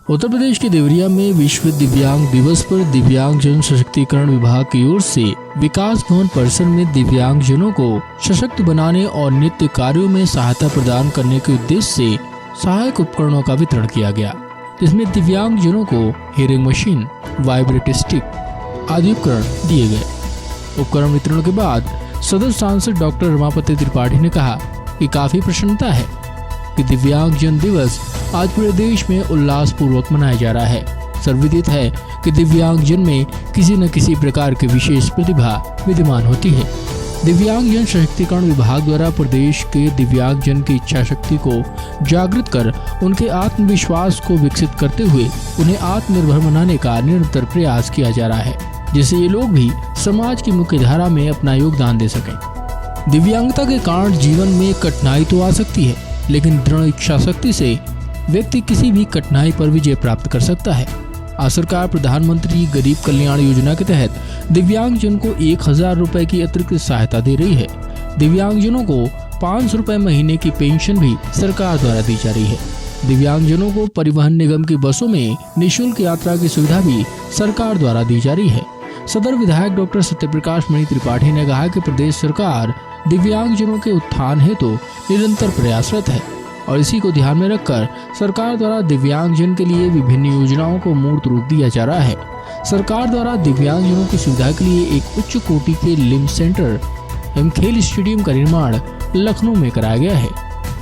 उत्तर प्रदेश के देवरिया में विश्व दिव्यांग दिवस पर दिव्यांग जन सशक्तिकरण विभाग की ओर से विकास भवन परिसर में दिव्यांग जनों को सशक्त बनाने और नित्य कार्यों में सहायता प्रदान करने के उद्देश्य से सहायक उपकरणों का वितरण किया गया, जिसमें दिव्यांग जनों को हियरिंग मशीन, वाइब्रेट स्टिक आदि उपकरण दिए गए। उपकरण वितरण के बाद सदर सांसद डॉक्टर रमापति त्रिपाठी ने कहा कि काफी प्रसन्नता है कि दिव्यांग जन दिवस आज पूरे देश में उल्लास पूर्वक मनाया जा रहा है। सर्वविदित है कि दिव्यांग जन में किसी न किसी प्रकार की विशेष प्रतिभा विद्यमान होती है। दिव्यांग जन सशक्तिकरण विभाग द्वारा प्रदेश के दिव्यांग जन की इच्छा शक्ति को जागृत कर उनके आत्मविश्वास को विकसित करते हुए उन्हें आत्मनिर्भर बनाने का निरंतर प्रयास किया जा रहा है, जिससे ये लोग भी समाज की मुख्य धारा में अपना योगदान दे सकें। दिव्यांगता के कारण जीवन में कठिनाई तो आ सकती है, लेकिन दृढ़ इच्छा शक्ति से व्यक्ति किसी भी कठिनाई पर विजय प्राप्त कर सकता है। आज सरकार प्रधानमंत्री गरीब कल्याण योजना के तहत दिव्यांग जन को 1000 रुपए की अतिरिक्त सहायता दे रही है। दिव्यांग जनों को 500 रुपए महीने की पेंशन भी सरकार द्वारा दी जा रही है। दिव्यांग जनों को परिवहन निगम की बसों में निःशुल्क यात्रा की सुविधा भी सरकार द्वारा दी जा रही है। सदर विधायक डॉक्टर सत्यप्रकाश मणि त्रिपाठी ने कहा कि प्रदेश सरकार दिव्यांग जनों के उत्थान हेतु निरंतर प्रयासरत है और इसी को ध्यान में रखकर सरकार द्वारा दिव्यांग जन के लिए विभिन्न योजनाओं को मूर्त रूप दिया जा रहा है। सरकार द्वारा दिव्यांग जनों की सुविधा के लिए एक उच्च कोटि के लिम्ब सेंटर एवं खेल स्टेडियम का निर्माण लखनऊ में कराया गया है।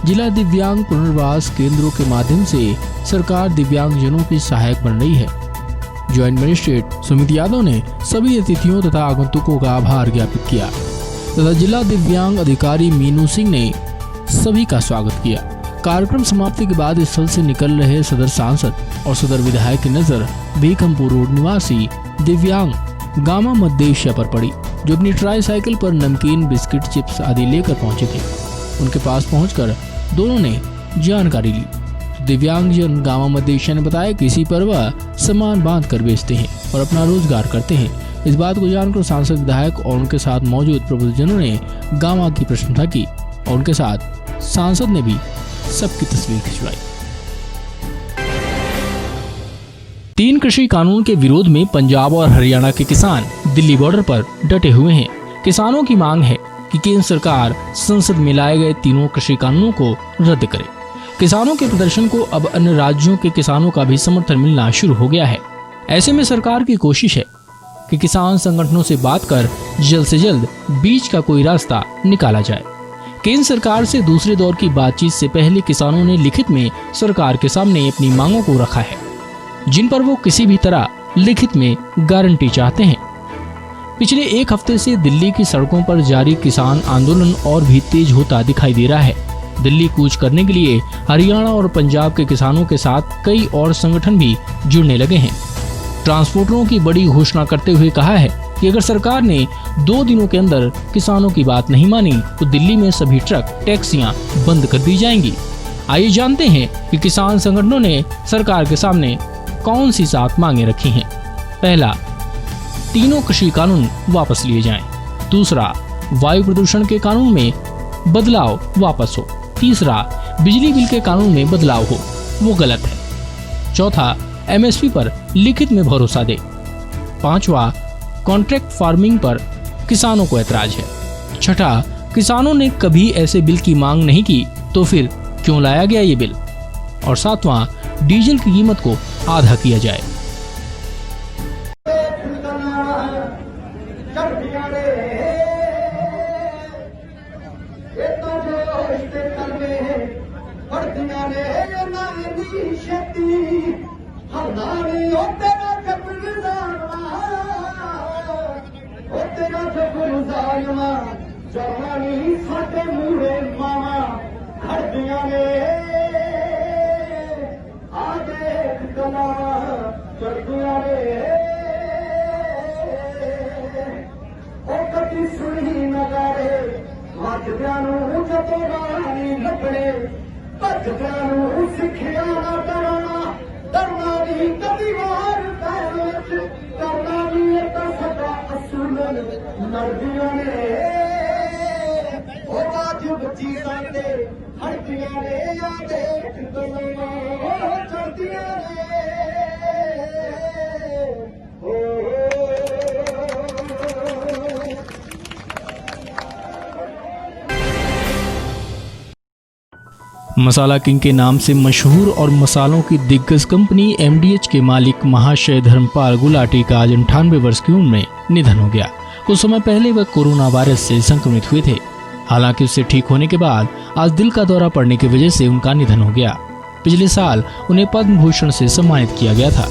जिला दिव्यांग पुनर्वास केंद्रों के माध्यम से सरकार दिव्यांग जनों की सहायक बन रही है। ज्वाइंट मजिस्ट्रेट सुमित यादव ने सभी अतिथियों तथा आगंतुकों का आभार ज्ञापित किया तथा जिला दिव्यांग अधिकारी मीनू सिंह ने सभी का स्वागत किया। कार्यक्रम समाप्ति के बाद स्थल से निकल रहे सदर सांसद और सदर विधायक की नजर बेगमपुर रोड निवासी दिव्यांग गामा मद्देशिया पर पड़ी, जो अपनी ट्राईसाइकिल पर नमकीन, बिस्किट, चिप्स आदि लेकर पहुंचे थे। उनके पास पहुंचकर दोनों ने जानकारी ली। दिव्यांग जन गामा मद्देशिया ने बताया कि इसी पर वह सामान बांध कर बेचते हैं और अपना रोजगार करते हैं। इस बात को जानकर सांसद, विधायक और उनके साथ मौजूद प्रबुद्धजनों ने गामा की प्रशंसा की और उनके साथ सांसद ने भी सबकी तस्वीर खिंचवाई। 3 कृषि कानून के विरोध में पंजाब और हरियाणा के किसान दिल्ली बॉर्डर पर डटे हुए हैं। किसानों की मांग है कि केंद्र सरकार संसद में लाए गए तीनों कृषि कानूनों को रद्द करे। किसानों के प्रदर्शन को अब अन्य राज्यों के किसानों का भी समर्थन मिलना शुरू हो गया है। ऐसे में सरकार की कोशिश है कि किसान संगठनों से बात कर जल्द से जल्द बीच का कोई रास्ता निकाला जाए। केंद्र सरकार से दूसरे दौर की बातचीत से पहले किसानों ने लिखित में सरकार के सामने अपनी मांगों को रखा है, जिन पर वो किसी भी तरह लिखित में गारंटी चाहते हैं। पिछले 1 हफ्ते से दिल्ली की सड़कों पर जारी किसान आंदोलन और भी तेज होता दिखाई दे रहा है। दिल्ली कूच करने के लिए हरियाणा और पंजाब के किसानों के साथ कई और संगठन भी जुड़ने लगे हैं। ट्रांसपोर्टरों की बड़ी घोषणा करते हुए कहा है कि अगर सरकार ने 2 दिनों के अंदर किसानों की बात नहीं मानी तो दिल्ली में सभी ट्रक, टैक्सियां बंद कर दी जाएंगी। आइए जानते हैं कि किसान संगठनों ने सरकार के सामने कौन सी 7 मांगे रखी हैं। पहला, तीनों कृषि कानून वापस लिए जाएं। दूसरा, वायु प्रदूषण के कानून में बदलाव वापस हो। तीसरा, बिजली बिल के कानून में बदलाव हो, वो गलत है। चौथा, MSP पर लिखित में भरोसा दे। 5वां, कॉन्ट्रैक्ट फार्मिंग पर किसानों को ऐतराज है। 6ठा, किसानों ने कभी ऐसे बिल की मांग नहीं की तो फिर क्यों लाया गया ये बिल। और 7वां, डीजल की कीमत को आधा किया जाए। जवानी साडे मूहे मामा खड़दियां ने आगे गला चढ़दियां ने ओ कदी सुनी नगारे मजदियां नूं जदों रानी लभणे भजदियां नूं सिखिया ना डरना डरना नहीं कदी वार पैर विच करना नहीं तां सदा असूल मरदियां ने बच्ची साडे हड़दियां ने आ देख गलियां चढ़दियां ने। मसाला किंग के नाम से मशहूर और मसालों की दिग्गज कंपनी MDH के मालिक महाशय धर्मपाल गुलाटी का आज 98 वर्ष की उम्र में निधन हो गया। कुछ समय पहले वह कोरोना वायरस से संक्रमित हुए थे। हालांकि उससे ठीक होने के बाद आज दिल का दौरा पड़ने की वजह से उनका निधन हो गया। पिछले साल उन्हें पद्म भूषण से सम्मानित किया गया था।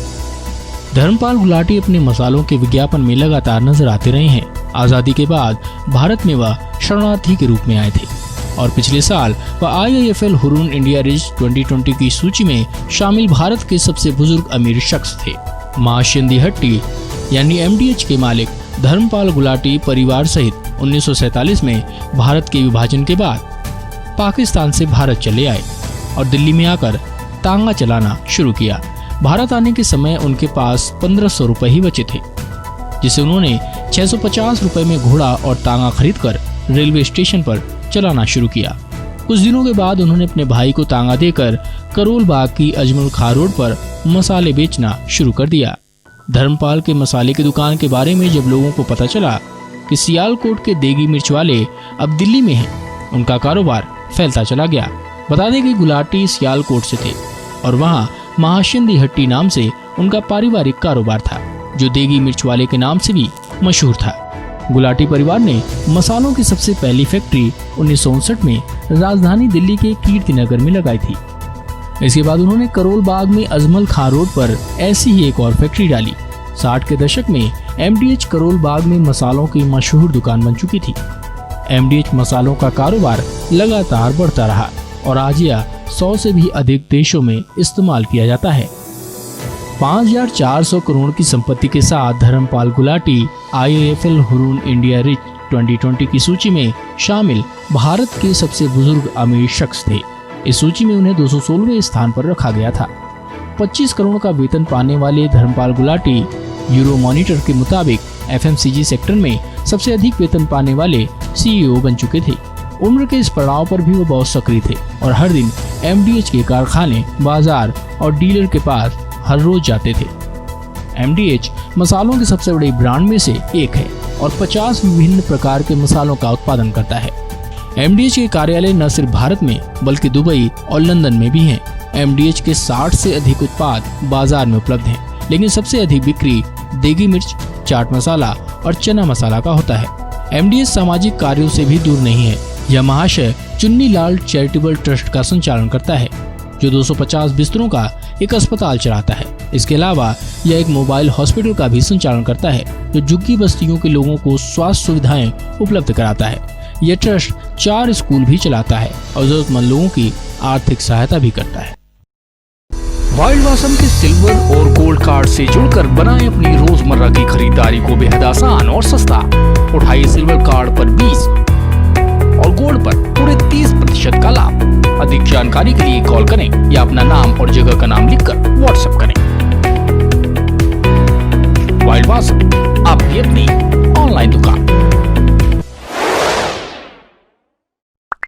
धर्मपाल गुलाटी अपने मसालों के विज्ञापन में लगातार नजर आते रहे हैं। आजादी के बाद भारत में वह शरणार्थी के रूप में आए थे और पिछले साल वह IIFL हुरून इंडिया रिच 2020 की सूची में शामिल भारत के सबसे बुजुर्ग अमीर शख्स थे। महाशिंदी हट्टी यानी MDH के मालिक धर्मपाल गुलाटी परिवार सहित 1947 में भारत के विभाजन के बाद पाकिस्तान से भारत चले आए और दिल्ली में आकर तांगा चलाना शुरू किया। भारत आने के समय उनके पास 1500 रुपए ही बचे थे, जिसे उन्होंने 650 रुपए में घोड़ा और तांगा खरीदकर रेलवे स्टेशन पर चलाना शुरू किया। कुछ दिनों के बाद उन्होंने अपने भाई को तांगा देकर करोल बाग की अजमल खां रोड पर मसाले बेचना शुरू कर दिया। धर्मपाल के मसाले की दुकान के बारे में जब लोगों को पता चला कि सियालकोट के देगी मिर्च वाले अब दिल्ली में हैं, उनका कारोबार फैलता चला गया। बता दें कि गुलाटी सियालकोट से थे और वहाँ महाशिंदी हट्टी नाम से उनका पारिवारिक कारोबार था, जो देगी मिर्च वाले के नाम से भी मशहूर था। गुलाटी परिवार ने मसालों की सबसे पहली फैक्ट्री 1959 में राजधानी दिल्ली के कीर्तिनगर में लगाई थी। इसके बाद उन्होंने करोल बाग में अजमल खां रोड पर ऐसी ही एक और फैक्ट्री डाली। 60 के दशक में MDH करोल बाग में मसालों की मशहूर दुकान बन चुकी थी। MDH मसालों का कारोबार लगातार बढ़ता रहा और आज यह 100 से भी अधिक देशों में इस्तेमाल किया जाता है। 5400 करोड़ की संपत्ति के साथ Dharampal Gulati IIFL Hurun India rich 2020 की सूची में शामिल भारत के सबसे बुजुर्ग अमीर शख्स थे। इस सूची में उन्हें 216वें स्थान पर रखा गया था। 25 करोड़ का वेतन पाने वाले धर्मपाल गुलाटी यूरो मॉनिटर के मुताबिक FMCG सेक्टर में सबसे अधिक वेतन पाने वाले CEO बन चुके थे। उम्र के इस पड़ाव पर भी वो बहुत सक्रिय थे और हर दिन MDH के कारखाने, बाजार और डीलर के पास हर रोज जाते थे। MDH मसालों के सबसे बड़े ब्रांड में से एक है और 50 विभिन्न प्रकार के मसालों का उत्पादन करता है। MDH के कार्यालय न सिर्फ भारत में बल्कि दुबई और लंदन में भी हैं। MDH के 60 से अधिक उत्पाद बाजार में उपलब्ध हैं, लेकिन सबसे अधिक बिक्री देगी मिर्च, चाट मसाला और चना मसाला का होता है। MDH सामाजिक कार्यों से भी दूर नहीं है। यह महाशय चुन्नी लाल चैरिटेबल ट्रस्ट का संचालन करता है, जो 250 बिस्तरों का एक अस्पताल चलाता है। इसके अलावा यह एक मोबाइल हॉस्पिटल का भी संचालन करता है, जो झुग्गी बस्तियों के लोगों को स्वास्थ्य सुविधाएं उपलब्ध कराता है। यह ट्रस्ट 4 स्कूल भी चलाता है और जरूरतमंद लोगों की आर्थिक सहायता भी करता है। वाइल्ड वासम के सिल्वर और गोल्ड कार्ड से जुड़कर बनाएं अपनी रोजमर्रा की खरीदारी को बेहद आसान और सस्ता। उठाइए सिल्वर कार्ड पर 20 और गोल्ड पर पूरे 30% का लाभ। अधिक जानकारी के लिए कॉल करें या अपना नाम और जगह का नाम लिखकर व्हाट्सएप करें। वाइल्ड वासम, आपकी अपनी ऑनलाइन दुकान।